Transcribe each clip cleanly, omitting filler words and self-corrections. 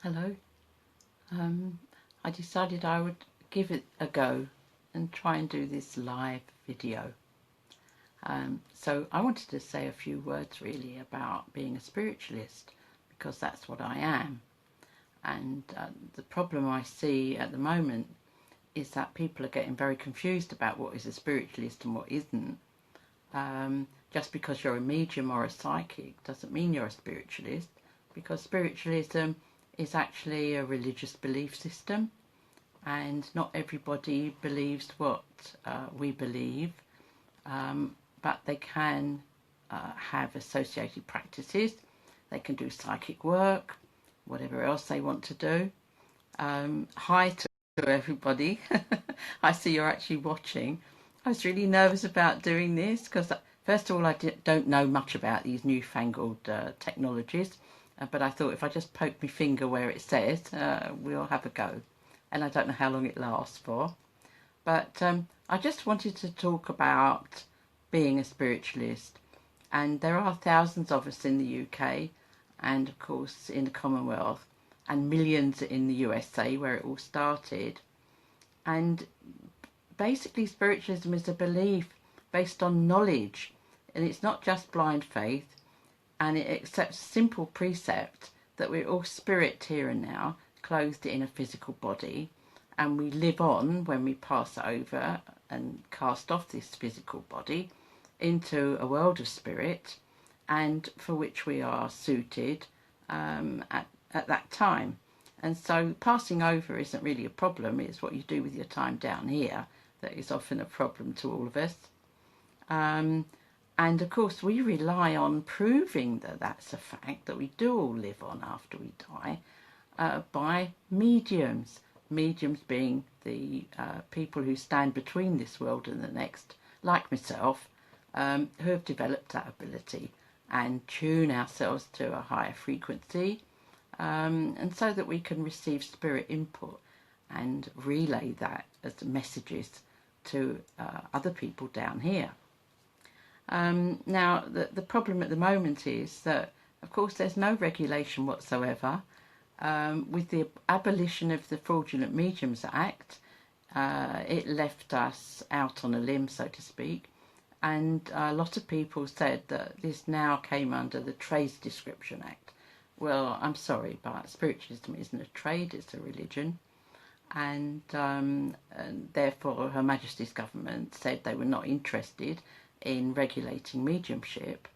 Hello. I decided I would give it a go and try and do this live video. So I wanted to say a few words really about being a spiritualist, because that's what I am. And the problem I see at the moment is that people are getting very confused about what is a spiritualist and what isn't. Just because you're a medium or a psychic doesn't mean you're a spiritualist, because spiritualism is actually a religious belief system, and not everybody believes what we believe, but they can have associated practices. They can do psychic work, whatever else they want to do. Hi to everybody. I see you're actually watching. I was really nervous about doing this because, first of all, I don't know much about these newfangled technologies. But I thought if I just poke my finger where it says, we'll have a go. And I don't know how long it lasts for. But I just wanted to talk about being a spiritualist. And there are thousands of us in the UK and, of course, in the Commonwealth, and millions in the USA where it all started. And basically, spiritualism is a belief based on knowledge. And it's not just blind faith. And it accepts a simple precept that we're all spirit here and now, clothed in a physical body, and we live on when we pass over and cast off this physical body into a world of spirit, and for which we are suited at that time. And so passing over isn't really a problem. It's what you do with your time down here that is often a problem to all of us. And of course, we rely on proving that that's a fact, that we do all live on after we die, by mediums. Mediums being the people who stand between this world and the next, like myself, who have developed that ability and tune ourselves to a higher frequency, and so that we can receive spirit input and relay that as messages to other people down here. Now, the problem at the moment is that, of course, there's no regulation whatsoever. With the abolition of the Fraudulent Mediums Act, it left us out on a limb, so to speak, and a lot of people said that this now came under the Trade Description Act. Well, I'm sorry, but spiritualism isn't a trade, it's a religion. And therefore Her Majesty's government said they were not interested in regulating mediumship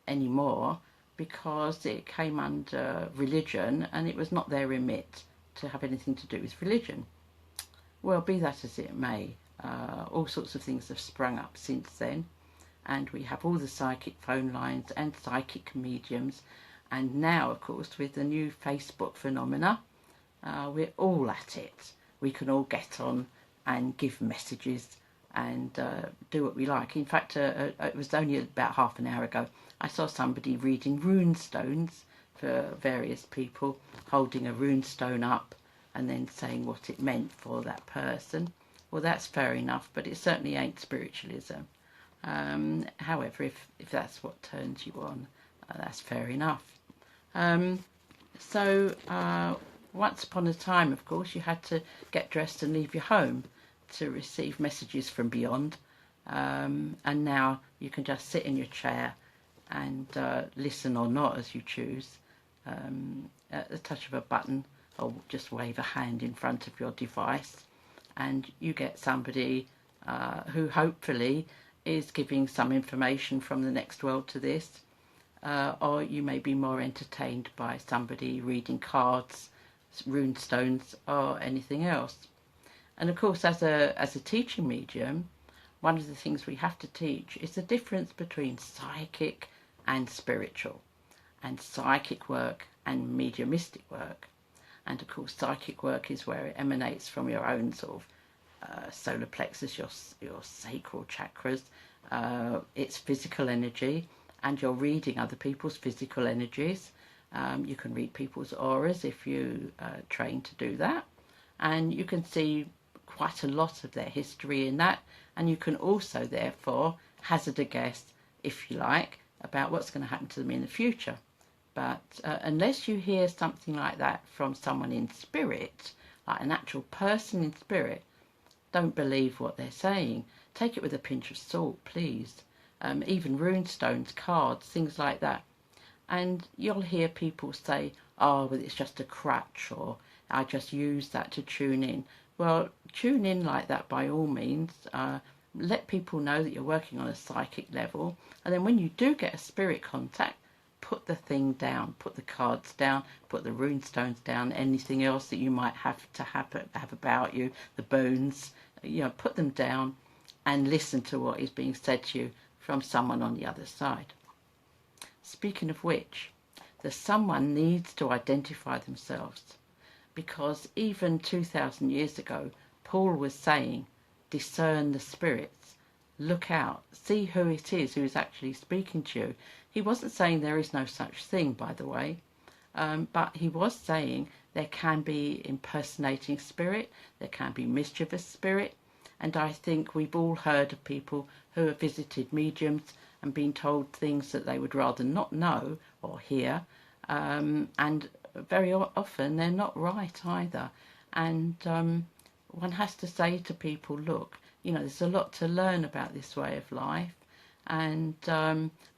anymore, because it came under religion and it was not their remit to have anything to do with religion. Well, be that as it may, all sorts of things have sprung up since then, and we have all the psychic phone lines and psychic mediums, and now, of course, with the new Facebook phenomena, we're all at it. We can all get on and give messages and do what we like. In fact, it was only about half an hour ago I saw somebody reading rune stones for various people, holding a rune stone up and then saying what it meant for that person. Well, that's fair enough, but it certainly ain't spiritualism. However, if that's what turns you on, that's fair enough. So once upon a time, of course, you had to get dressed and leave your home to receive messages from beyond, and now you can just sit in your chair and listen or not as you choose, at the touch of a button, or just wave a hand in front of your device, and you get somebody who hopefully is giving some information from the next world to this, or you may be more entertained by somebody reading cards, rune stones, or anything else. And of course, as a teaching medium, one of the things we have to teach is the difference between psychic and spiritual, and psychic work and mediumistic work. And of course, psychic work is where it emanates from your own sort of solar plexus, your sacral chakras. It's physical energy, and you're reading other people's physical energies. You can read people's auras if you train to do that, and you can see quite a lot of their history in that, and you can also therefore hazard a guess, if you like, about what's going to happen to them in the future. But unless you hear something like that from someone in spirit, like an actual person in spirit, don't believe what they're saying. Take it with a pinch of salt, please. Even runestones, cards, things like that. And you'll hear people say, oh, well, it's just a crutch, or I just use that to tune in. Well, tune in like that by all means. Let people know that you're working on a psychic level. And then when you do get a spirit contact, put the thing down, put the cards down, put the runestones down, anything else that you might have to have about you, the bones, put them down and listen to what is being said to you from someone on the other side. Speaking of which, the someone needs to identify themselves, because even 2,000 years ago, Paul was saying, discern the spirits, look out, see who it is who is actually speaking to you. He wasn't saying there is no such thing, by the way, but he was saying there can be impersonating spirit, there can be mischievous spirit, and I think we've all heard of people who have visited mediums and been told things that they would rather not know or hear, and very often they're not right either. And one has to say to people, look, there's a lot to learn about this way of life, and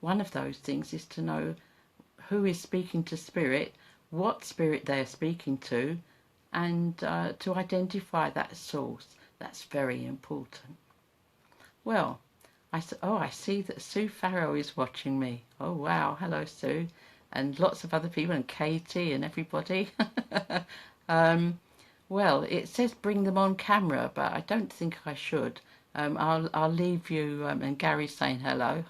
one of those things is to know who is speaking to spirit, what spirit they're speaking to, and to identify that source. That's very important. Well, I see that Sue Farrow is watching me. Oh, wow. Hello, Sue. And lots of other people, and Katie and everybody. Well, it says bring them on camera, but I don't think I should. I'll leave you, and Gary's saying hello.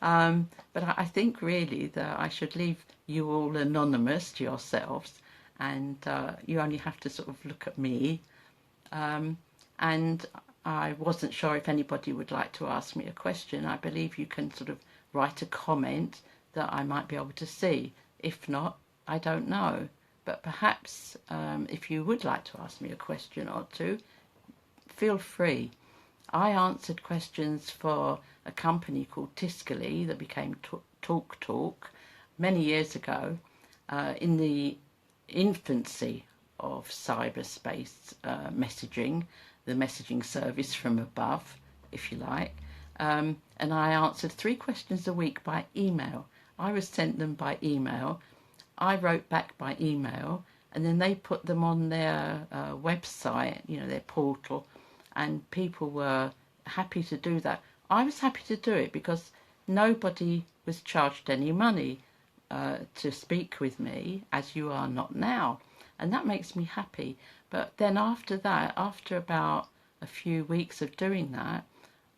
But I think really that I should leave you all anonymous to yourselves, and you only have to sort of look at me. And I wasn't sure if anybody would like to ask me a question. I believe you can sort of write a comment that I might be able to see. If not, I don't know. But perhaps if you would like to ask me a question or two, feel free. I answered questions for a company called Tiscali that became Talk many years ago, in the infancy of cyberspace messaging, the messaging service from above, if you like. And I answered 3 questions a week by email. I was sent them by email. I wrote back by email, and then they put them on their website, their portal, and people were happy to do that. I was happy to do it because nobody was charged any money to speak with me, as you are not now. And that makes me happy. But then after that, after about a few weeks of doing that,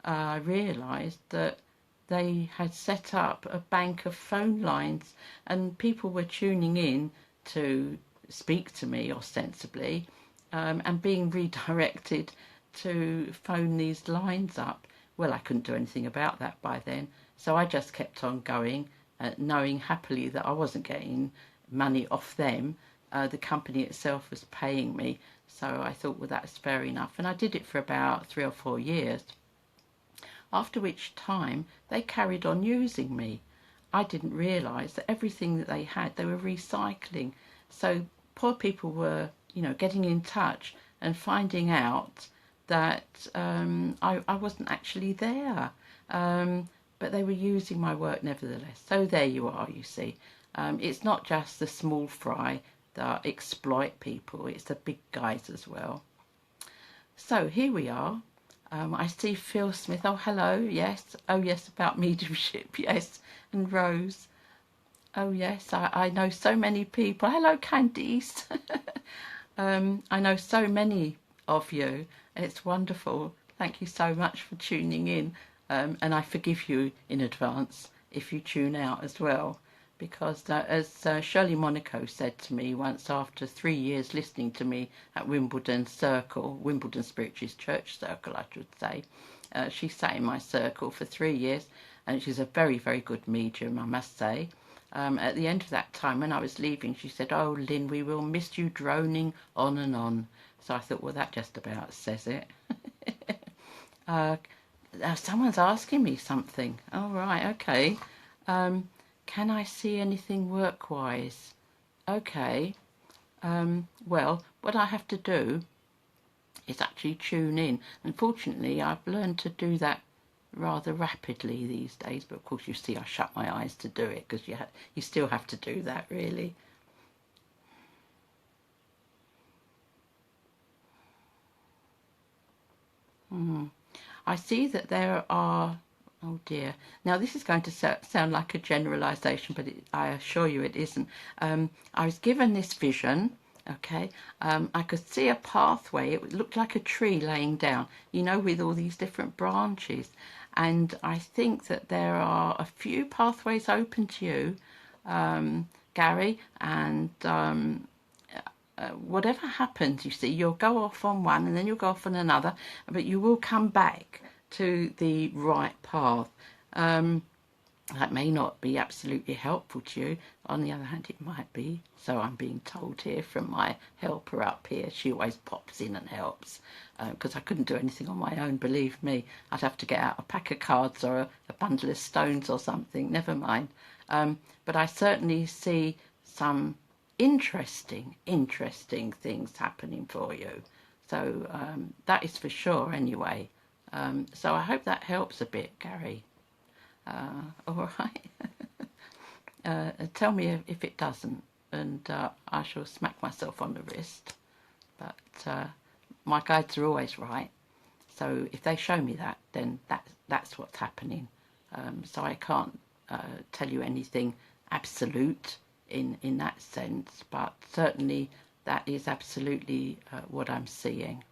I realised that they had set up a bank of phone lines, and people were tuning in to speak to me ostensibly, and being redirected to phone these lines up. Well, I couldn't do anything about that by then, so I just kept on going, knowing happily that I wasn't getting money off them. The company itself was paying me, so I thought, well, that's fair enough. And I did it for about 3 or 4 years, after which time they carried on using me. I didn't realise that everything that they had, they were recycling. So poor people were, getting in touch and finding out that I wasn't actually there. But they were using my work nevertheless. So there you are, you see. It's not just the small fry that exploit people, it's the big guys as well. So here we are. I see Phil Smith. Oh, hello. Yes. Oh, yes, about mediumship. Yes. And Rose. Oh, yes. I know so many people. Hello, Candice. I know so many of you. It's wonderful. Thank you so much for tuning in. And I forgive you in advance if you tune out as well. Because as Shirley Monaco said to me once, after 3 years listening to me at Wimbledon Spiritualist Church Circle, I should say, she sat in my circle for 3 years, and she's a very, very good medium, I must say. At the end of that time, when I was leaving, she said, "Oh, Lynn, we will miss you droning on and on." So I thought, well, that just about says it. Someone's asking me something. Oh, right, okay. can I see anything work-wise? Okay, well, what I have to do is actually tune in. Unfortunately, I've learned to do that rather rapidly these days, but of course you see I shut my eyes to do it, because you still have to do that, really. I see that there are, oh dear, now this is going to sound like a generalisation, but I assure you it isn't. I was given this vision. Okay, I could see a pathway. It looked like a tree laying down, you know, with all these different branches. And I think that there are a few pathways open to you, Gary, and whatever happens, you see, you'll go off on one and then you'll go off on another, but you will come back to the right path. That may not be absolutely helpful to you. On the other hand, it might be. So I'm being told here from my helper up here. She always pops in and helps, because I couldn't do anything on my own, believe me. I'd have to get out a pack of cards or a bundle of stones or something, never mind. But I certainly see some interesting things happening for you. So that is for sure anyway. So I hope that helps a bit, Gary. All right. Tell me if it doesn't, and I shall smack myself on the wrist. But my guides are always right. So if they show me that, then that's what's happening. So I can't tell you anything absolute in that sense, but certainly that is absolutely what I'm seeing.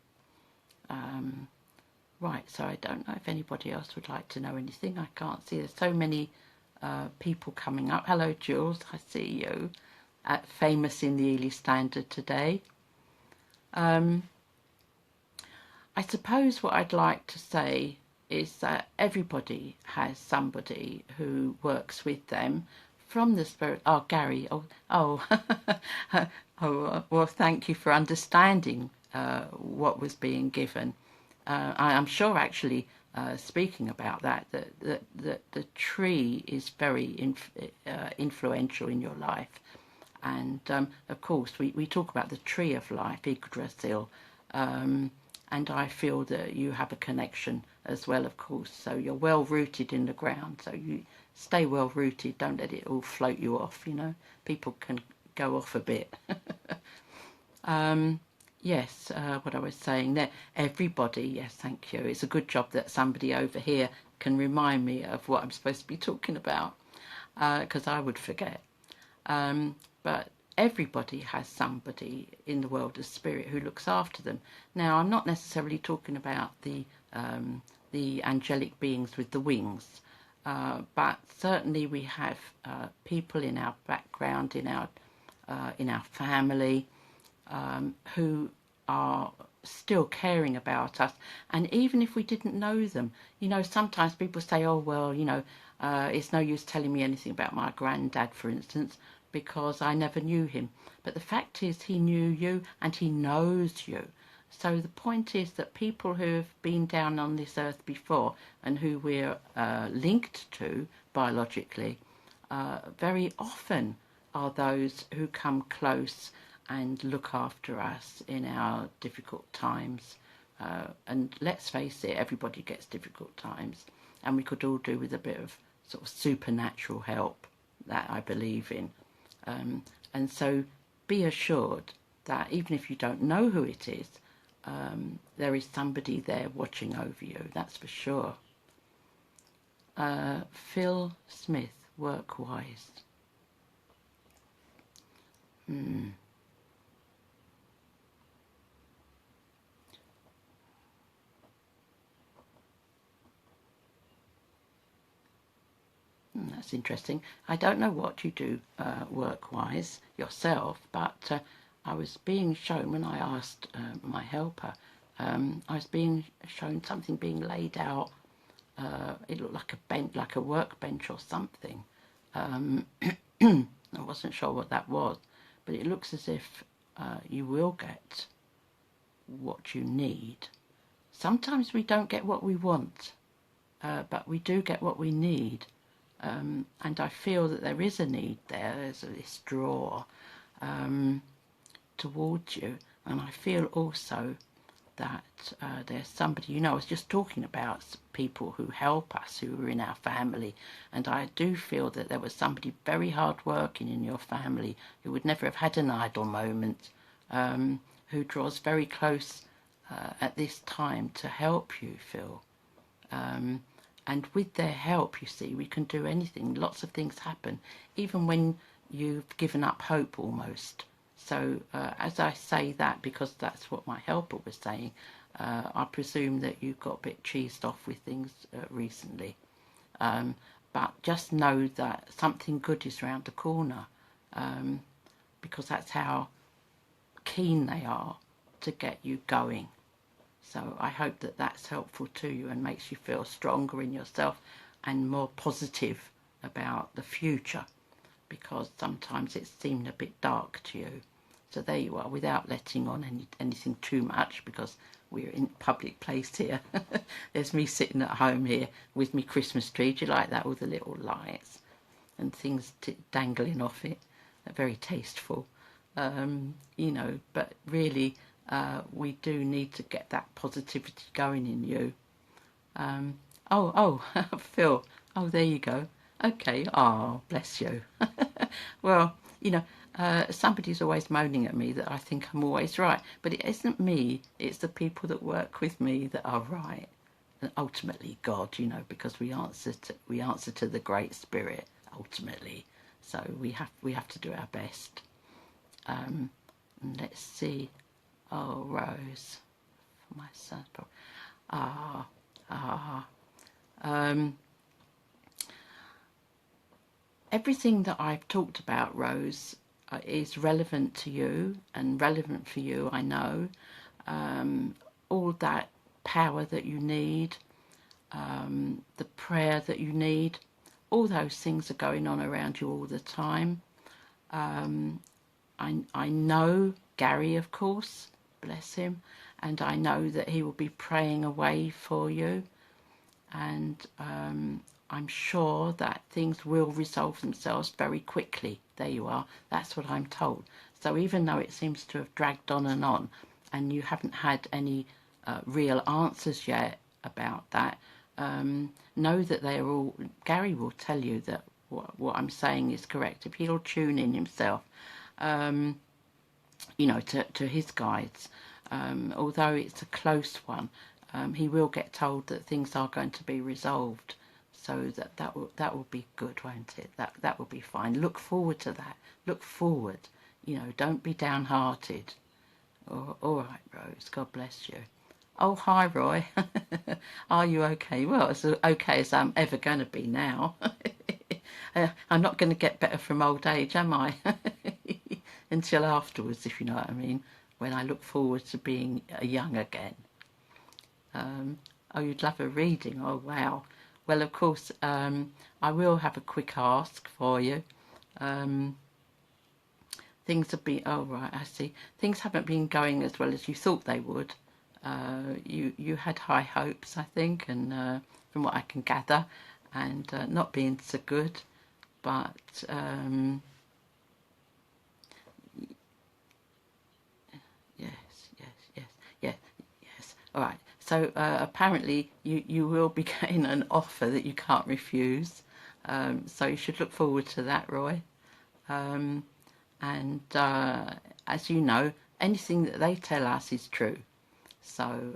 Right, so I don't know if anybody else would like to know anything. I can't see. There's so many people coming up. Hello, Jules. I see you. Famous in the Ely Standard today. I suppose what I'd like to say is that everybody has somebody who works with them from the spirit. Oh, Gary. Oh, well, thank you for understanding what was being given. I'm sure, actually, speaking about that the tree is very influential in your life. And, of course, we talk about the tree of life, Yggdrasil, and I feel that you have a connection as well, of course. So you're well-rooted in the ground, so you stay well-rooted. Don't let it all float you off, you know. People can go off a bit. Yes, what I was saying there, everybody, yes, thank you. It's a good job that somebody over here can remind me of what I'm supposed to be talking about, because I would forget. But everybody has somebody in the world of spirit who looks after them. Now, I'm not necessarily talking about the angelic beings with the wings, but certainly we have people in our background, in our family, who are still caring about us. And even if we didn't know them, you know, sometimes people say, oh, well, you know, it's no use telling me anything about my granddad, for instance, because I never knew him. But the fact is, he knew you and he knows you. So the point is that people who have been down on this earth before and who we're linked to biologically, very often are those who come close and look after us in our difficult times. And let's face it, everybody gets difficult times, and we could all do with a bit of sort of supernatural help, that I believe in. And so be assured that even if you don't know who it is, there is somebody there watching over you, that's for sure. Phil Smith, work-wise. That's interesting. I don't know what you do work-wise yourself, but I was being shown, when I asked my helper, I was being shown something being laid out. It looked like a bench, like a workbench or something. I wasn't sure what that was, but it looks as if you will get what you need. Sometimes we don't get what we want, but we do get what we need. And I feel that there is a need there. There's this draw towards you. And I feel also that there's somebody, you know, I was just talking about people who help us, who are in our family, and I do feel that there was somebody very hard working in your family who would never have had an idle moment, who draws very close at this time to help you, Phil. And with their help, you see, we can do anything. Lots of things happen, even when you've given up hope almost. So as I say that, because that's what my helper was saying, I presume that you got a bit cheesed off with things recently. But just know that something good is around the corner, because that's how keen they are to get you going. So I hope that that's helpful to you and makes you feel stronger in yourself and more positive about the future, because sometimes it seemed a bit dark to you. So there you are, without letting on anything too much, because we're in a public place here. There's me sitting at home here with me Christmas tree. Do you like that? All the little lights and things dangling off it. They're very tasteful, you know, but really we do need to get that positivity going in you. Phil, oh, there you go. Okay, oh, bless you. Well, you know, somebody's always moaning at me that I think I'm always right, but it isn't me, it's the people that work with me that are right, and ultimately God, you know, because we answer to the Great Spirit ultimately. So we have to do our best. And let's see. Oh, Rose, for my son's problem. Everything that I've talked about, Rose, is relevant to you and relevant for you, I know. All that power that you need, the prayer that you need, all those things are going on around you all the time. I know Gary, of course, bless him, and I know that he will be praying away for you, and I'm sure that things will resolve themselves very quickly. There you are. That's what I'm told. So even though it seems to have dragged on, and you haven't had any real answers yet about that, know that they are all... Gary will tell you that what I'm saying is correct. If he'll tune in himself, you know, to his guides, although it's a close one, he will get told that things are going to be resolved. So that will be good, won't it? That will be fine. Look forward to that. Look forward. You know, don't be downhearted. All right, Rose. God bless you. Oh, hi, Roy. Are you okay? Well, as okay as I'm ever going to be now. I'm not going to get better from old age, am I? Until afterwards, if you know what I mean. When I look forward to being young again. Oh, you'd love a reading. Oh, wow. Well, of course, I will have a quick ask for you. Things have been... Oh, right, I see. Things haven't been going as well as you thought they would. You had high hopes, I think, and from what I can gather, and not being so good. But yes. All right. So apparently you will be getting an offer that you can't refuse. So you should look forward to that, Roy. And as you know, anything that they tell us is true. So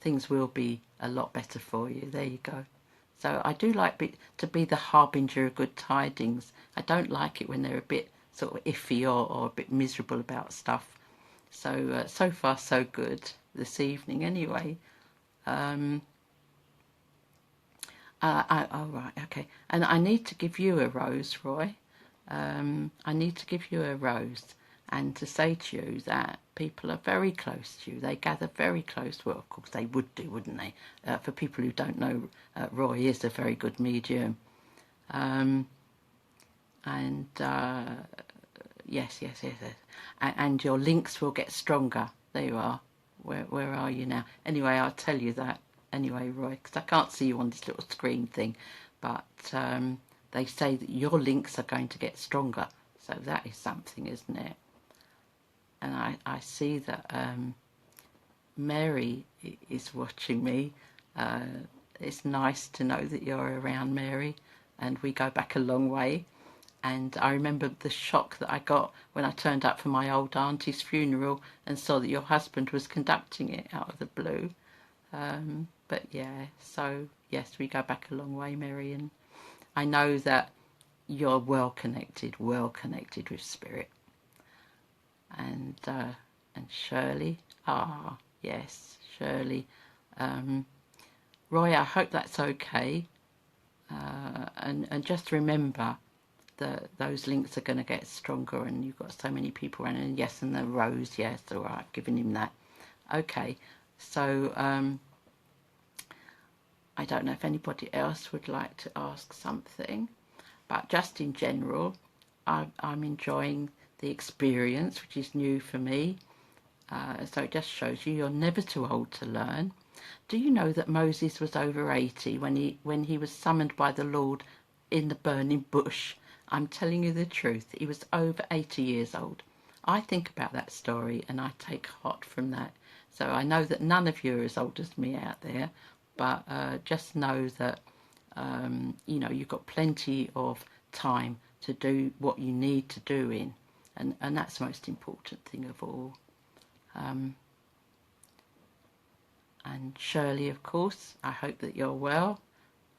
things will be a lot better for you. There you go. So I do like to be the harbinger of good tidings. I don't like it when they're a bit sort of iffy or a bit miserable about stuff. So so far so good this evening anyway. Oh, right, okay. And I need to give you a rose, Roy. I need to give you a rose and to say to you that people are very close to you. They gather very close. Well, of course, they would do, wouldn't they? For people who don't know, Roy is a very good medium. Yes. And your links will get stronger. There you are. Where are you now? Anyway, I'll tell you that. Anyway, Roy, because I can't see you on this little screen thing. But they say that your links are going to get stronger. So that is something, isn't it? And I see that Mary is watching me. It's nice to know that you're around, Mary, and we go back a long way. And I remember the shock that I got when I turned up for my old auntie's funeral and saw that your husband was conducting it out of the blue. But yeah, so yes, we go back a long way, Mary, and I know that you're well connected with spirit. And Shirley, yes, Shirley. Roy, I hope that's okay. And just remember that those links are going to get stronger, and you've got so many people around. And yes, and the Rose, yes, all right, I've given him that. Okay, so I don't know if anybody else would like to ask something, but just in general, I'm enjoying the experience, which is new for me. So it just shows you're never too old to learn. Do you know that Moses was over 80 when he was summoned by the Lord in the burning bush? I'm telling you the truth. He was over 80 years old. I think about that story and I take heart from that. So I know that none of you are as old as me out there, but just know that you know, you've got plenty of time to do what you need to do in, and that's the most important thing of all. And Shirley, of course, I hope that you're well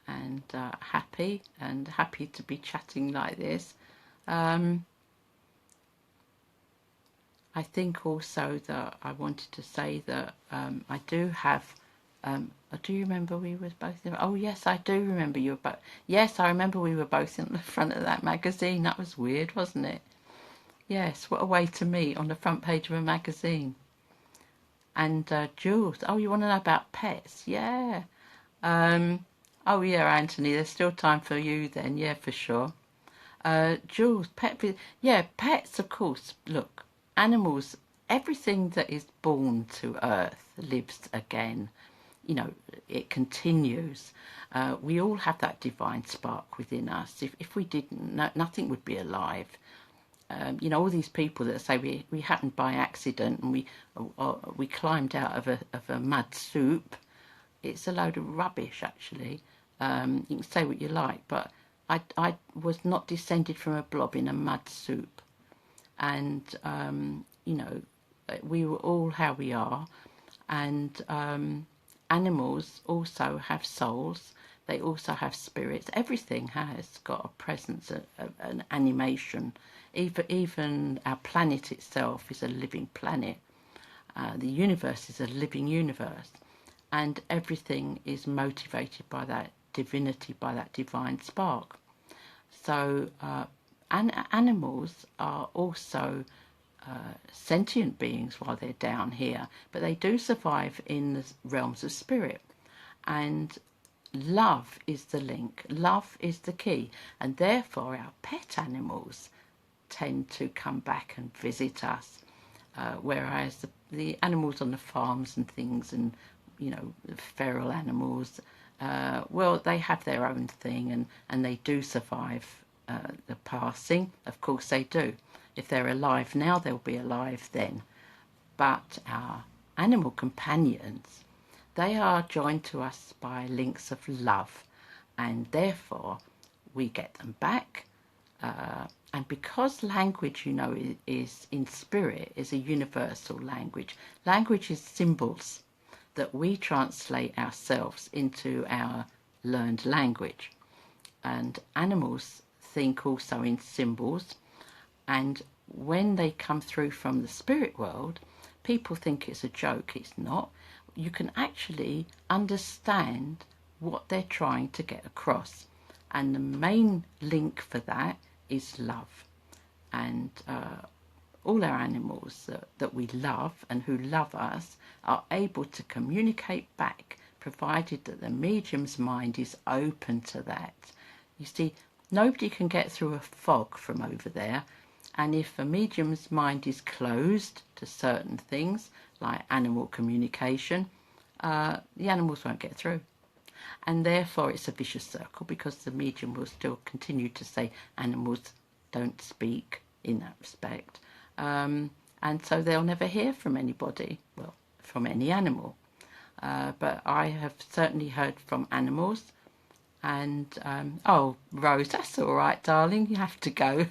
and happy to be chatting like this. I think also that I wanted to say that I do have. Do you remember we were both in? Oh yes, I do remember you were both. Yes, I remember we were both in the front of that magazine. That was weird, wasn't it? Yes, what a way to meet on the front page of a magazine. And Jules, oh, you want to know about pets? Yeah. Oh yeah, Anthony, there's still time for you then. Yeah, for sure. Jules, yeah, pets, of course. Look, animals, everything that is born to earth lives again. You know, it continues. We all have that divine spark within us. If we didn't, nothing would be alive. You know, all these people that say we happened by accident and we climbed out of a mud soup. It's a load of rubbish, actually. You can say what you like, but I was not descended from a blob in a mud soup. And, you know, we were all how we are. And animals also have souls. They also have spirits. Everything has got a presence, an animation. Even our planet itself is a living planet. The universe is a living universe. And everything is motivated by that divinity, by that divine spark. So animals are also sentient beings while they're down here, but they do survive in the realms of spirit. And love is the link, love is the key, and therefore our pet animals tend to come back and visit us, whereas the animals on the farms and things, and you know, feral animals, well, they have their own thing, and they do survive the passing. Of course they do. If they're alive now, they'll be alive then. But our animal companions, they are joined to us by links of love, and therefore we get them back. And because language, you know, is in spirit, is a universal language. Language is symbols that we translate ourselves into our learned language. And animals think also in symbols. And when they come through from the spirit world, people think it's a joke. It's not. You can actually understand what they're trying to get across. And the main link for that is love. And all our animals that we love and who love us are able to communicate back, provided that the medium's mind is open to that. You see, nobody can get through a fog from over there, and if a medium's mind is closed to certain things, like animal communication, the animals won't get through. And therefore it's a vicious circle, because the medium will still continue to say animals don't speak in that respect. And so they'll never hear from anybody, well, from any animal. But I have certainly heard from animals. And, oh, Rose, that's all right, darling, you have to go.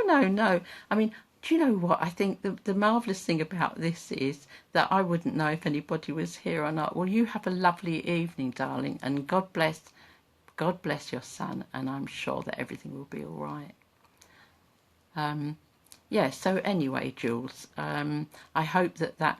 No. I mean, do you know what? I think the marvellous thing about this is that I wouldn't know if anybody was here or not. Well, you have a lovely evening, darling, and God bless your son, and I'm sure that everything will be all right. Yeah, so anyway, Jules, I hope that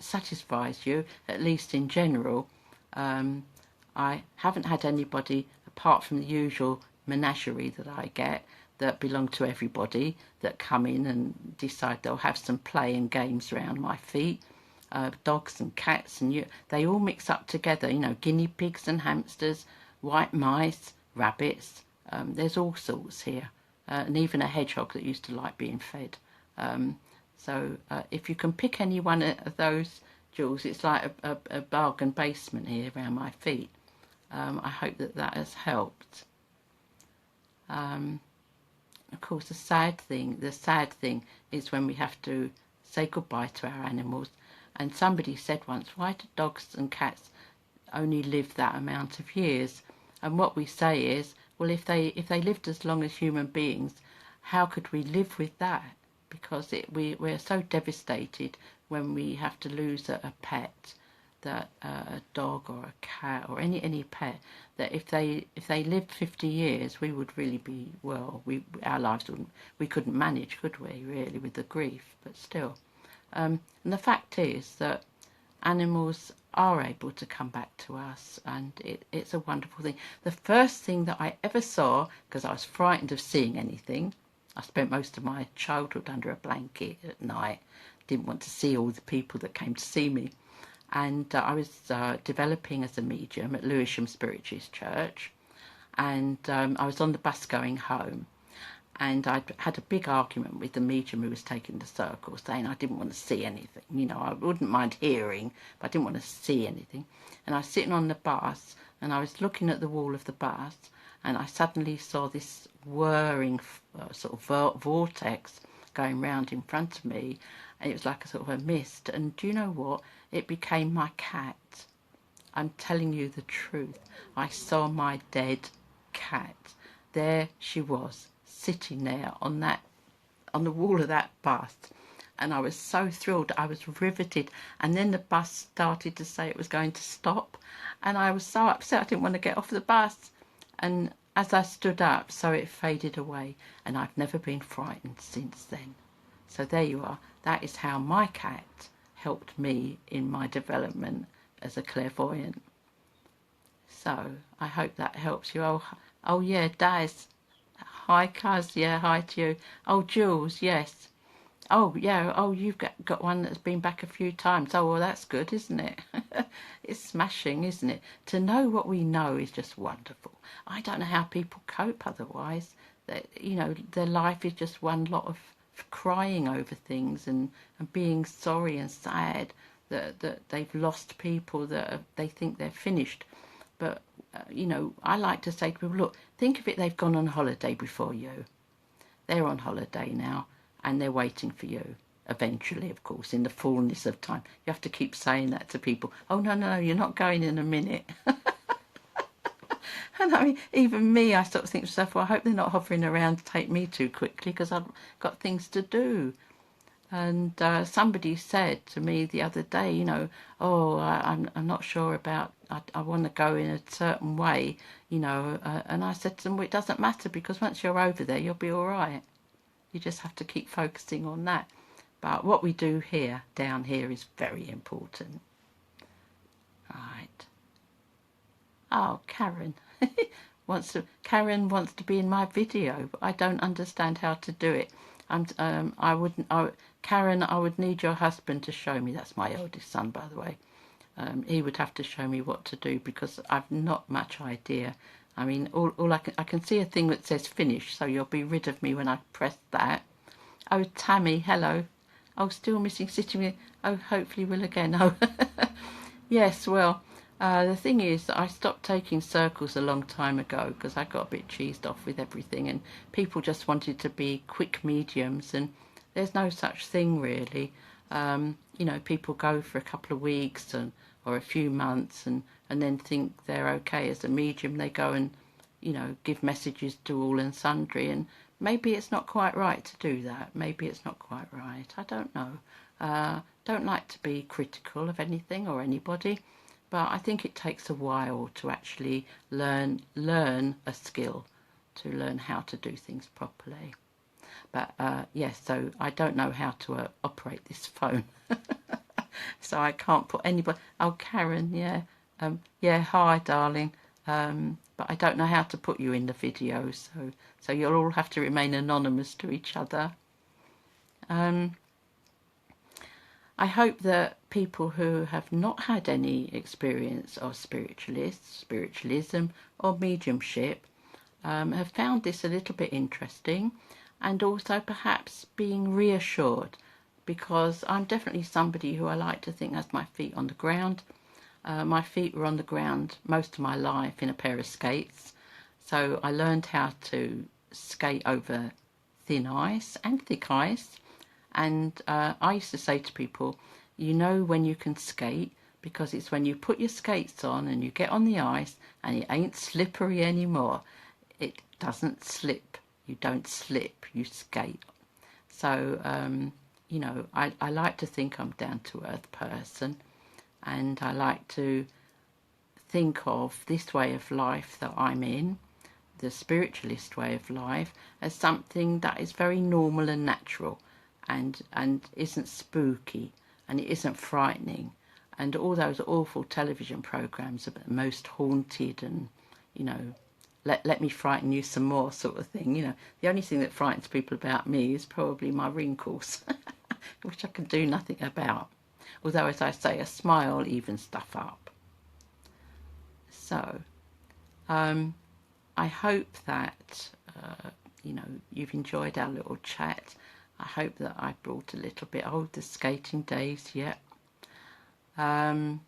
satisfies you, at least in general. I haven't had anybody, apart from the usual menagerie that I get, that belong to everybody, that come in and decide they'll have some play and games around my feet. Dogs and cats, and they all mix up together, guinea pigs and hamsters, white mice, rabbits. There's all sorts here, and even a hedgehog that used to like being fed. So if you can pick any one of those, Jules, it's like a bargain basement here around my feet. I hope that has helped. Of course, the sad thing is when we have to say goodbye to our animals. And somebody said once, why do dogs and cats only live that amount of years? And what we say is, well, if they lived as long as human beings, how could we live with that? Because we're so devastated when we have to lose a pet, that a dog or a cat or any pet, that if they lived 50 years, we would really be, well, our lives we couldn't manage, could we, really, with the grief, but still. And the fact is that animals are able to come back to us, and it's a wonderful thing. The first thing that I ever saw, because I was frightened of seeing anything, I spent most of my childhood under a blanket at night, didn't want to see all the people that came to see me. And I was developing as a medium at Lewisham Spiritualist Church, and I was on the bus going home, and I had a big argument with the medium who was taking the circle, saying I didn't want to see anything. I wouldn't mind hearing, but I didn't want to see anything. And I was sitting on the bus, and I was looking at the wall of the bus, and I suddenly saw this whirring sort of vortex going round in front of me, and it was like a sort of a mist. And do you know what? It became my cat. I'm telling you the truth. I saw my dead cat. There she was, sitting there on the wall of that bus. And I was so thrilled. I was riveted. And then the bus started to say it was going to stop. And I was so upset I didn't want to get off the bus. And as I stood up, so it faded away. And I've never been frightened since then. So there you are. That is how my cat helped me in my development as a clairvoyant. So I hope that helps you. Oh yeah, Daz. Hi, Cuz. Yeah, hi to you. Oh, Jules, yes. Oh, yeah. Oh, you've got one that's been back a few times. Oh, well, that's good, isn't it? It's smashing, isn't it? To know what we know is just wonderful. I don't know how people cope otherwise. That, their life is just one lot of crying over things and being sorry and sad that they've lost people, that they think they're finished. But, I like to say to people, look, think of it, they've gone on holiday before you. They're on holiday now, and they're waiting for you. Eventually, of course, in the fullness of time. You have to keep saying that to people. Oh, no, you're not going in a minute. And I mean, even me, I sort of think to myself, well, I hope they're not hovering around to take me too quickly, because I've got things to do. And somebody said to me the other day, I'm not sure about, I want to go in a certain way, and I said to them, well, it doesn't matter, because once you're over there, you'll be all right. You just have to keep focusing on that. But what we do here, down here, is very important. Right. Oh, Karen. Karen wants to be in my video, but I don't understand how to do it. Karen, I would need your husband to show me. That's my eldest son, by the way. He would have to show me what to do, because I've not much idea. I mean, all I can see a thing that says finish, so you'll be rid of me when I press that. Oh, Tammy, hello. Oh, still missing sitting with. Oh, hopefully will again. Oh, yes. Well, The thing is, I stopped taking circles a long time ago because I got a bit cheesed off with everything, and people just wanted to be quick mediums, and there's no such thing really. You know, people go for a couple of weeks or a few months and then think they're okay as a medium. They go and, you know, give messages to all and sundry, and maybe it's not quite right to do that. Maybe it's not quite right. I don't know. Don't like to be critical of anything or anybody. But I think it takes a while to actually learn a skill, to learn how to do things properly. But yes, so I don't know how to operate this phone, so I can't put anybody. Oh, Karen, yeah, yeah, hi, darling. But I don't know how to put you in the video, so you'll all have to remain anonymous to each other. I hope that people who have not had any experience of spiritualism or mediumship have found this a little bit interesting, and also perhaps being reassured, because I'm definitely somebody who I like to think has my feet on the ground. My feet were on the ground most of my life in a pair of skates, so I learned how to skate over thin ice and thick ice. And I used to say to people, you know when you can skate because it's when you put your skates on and you get on the ice and it ain't slippery anymore. It doesn't slip. You don't slip, you skate. So, you know, I like to think I'm a down-to-earth person, and I like to think of this way of life that I'm in, the spiritualist way of life, as something that is very normal and natural. And isn't spooky, and it isn't frightening, and all those awful television programs about the most haunted and, you know, let me frighten you some more sort of thing. You know, the only thing that frightens people about me is probably my wrinkles, which I can do nothing about. Although, as I say, a smile evens stuff up. So, I hope that, you know, you've enjoyed our little chat. I hope that I brought a little bit, the skating days, yeah. And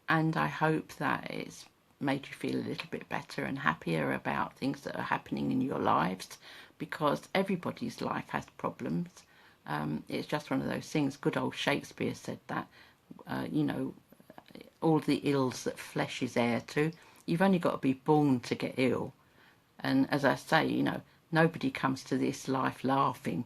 I hope that it's made you feel a little bit better and happier about things that are happening in your lives, because everybody's life has problems. It's just one of those things. Good old Shakespeare said that, you know, all the ills that flesh is heir to. You've only got to be born to get ill. And as I say, you know, nobody comes to this life laughing,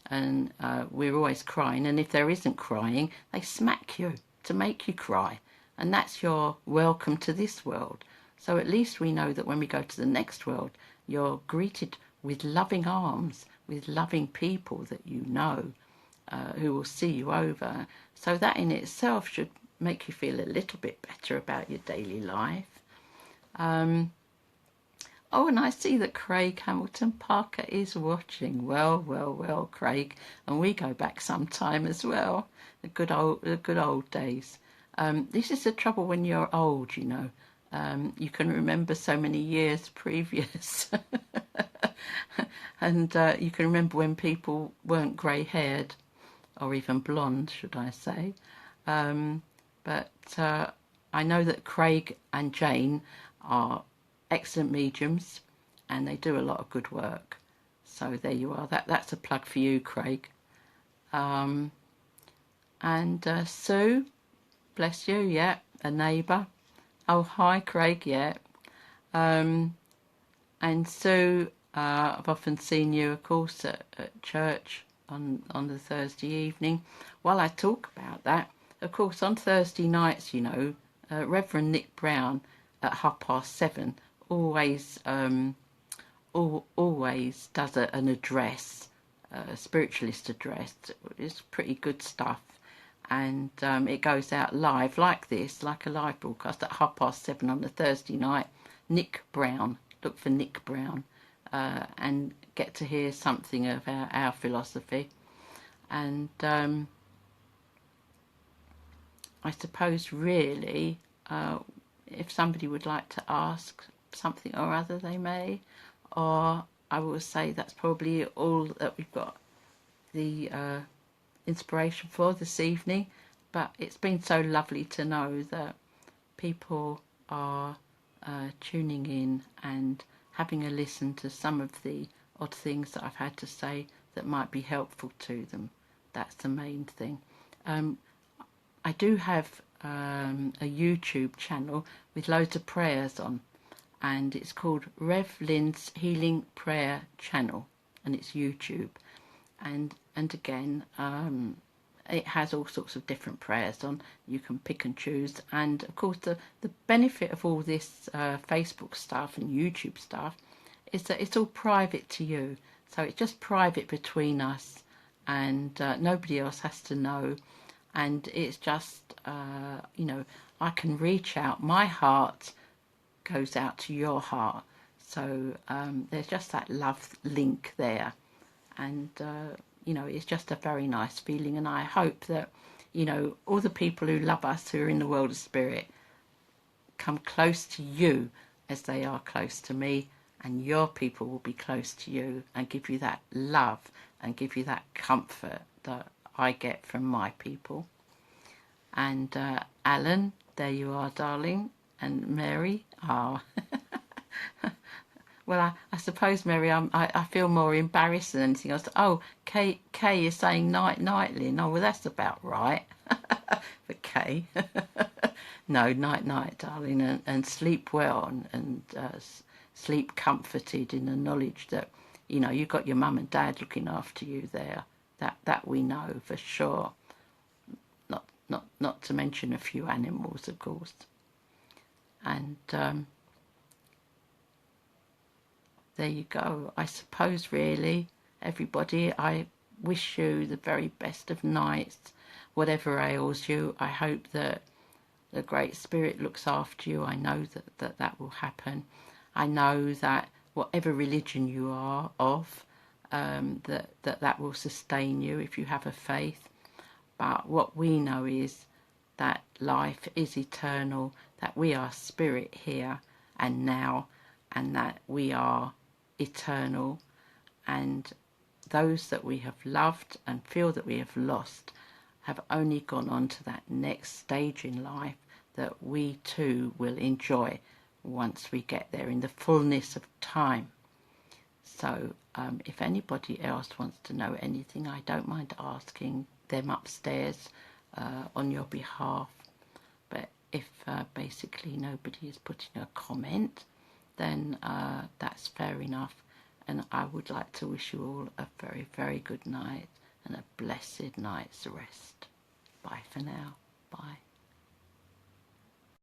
and we're always crying, and if there isn't crying, they smack you to make you cry, and that's your welcome to this world. So at least we know that when we go to the next world, you're greeted with loving arms, with loving people that you know, who will see you over. So that in itself should make you feel a little bit better about your daily life. Oh, and I see that Craig Hamilton Parker is watching. Well, well, well, Craig. And we go back sometime as well. The good old days. This is the trouble when you're old, you know. You can remember so many years previous. And you can remember when people weren't grey-haired, or even blonde, should I say. But I know that Craig and Jane are excellent mediums, and they do a lot of good work. So there you are. That's a plug for you, Craig. And Sue, bless you, yeah, a neighbour. Oh, hi, Craig, yeah. And Sue, I've often seen you, of course, at church on the Thursday evening. While I talk about that, of course, on Thursday nights, you know, Reverend Nick Brown at 7:30 always does an address, a spiritualist address. It's pretty good stuff, and it goes out live like this, like a live broadcast at 7:30 on the Thursday night. Nick Brown, look for Nick Brown, and get to hear something of our philosophy. And I suppose really, if somebody would like to ask something or other, they may, or I will say that's probably all that we've got the inspiration for this evening. But it's been so lovely to know that people are tuning in and having a listen to some of the odd things that I've had to say that might be helpful to them. That's the main thing. I do have a YouTube channel with loads of prayers on, and it's called Rev Lyn's Healing Prayer Channel, and it's YouTube. And again, it has all sorts of different prayers on. You can pick and choose. And of course, the benefit of all this Facebook stuff and YouTube stuff is that it's all private to you. So it's just private between us, and nobody else has to know. And it's just, you know, I can reach out. My heart goes out to your heart. So there's just that love link there. And, you know, it's just a very nice feeling. And I hope that, you know, all the people who love us, who are in the world of spirit, come close to you as they are close to me. And your people will be close to you and give you that love and give you that comfort that I get from my people. And Alan, there you are, darling. And Mary, oh. Well, I suppose, Mary, I feel more embarrassed than anything else. Oh, Kay is saying night, Lynn. Oh, well, that's about right for Kay. No, night, darling, and sleep well and sleep comforted in the knowledge that, you know, you've got your mum and dad looking after you there. That we know for sure. Not to mention a few animals, of course. And there you go. I suppose, really, everybody, I wish you the very best of nights. Whatever ails you, I hope that the Great Spirit looks after you. I know that will happen. I know that whatever religion you are of, that will sustain you if you have a faith. But what we know is that life is eternal, that we are spirit here and now, and that we are eternal, and those that we have loved and feel that we have lost have only gone on to that next stage in life that we too will enjoy once we get there in the fullness of time. So if anybody else wants to know anything, I don't mind asking them upstairs on your behalf. But if basically nobody is putting a comment, then that's fair enough. And I would like to wish you all a very, very good night and a blessed night's rest. Bye for now. Bye.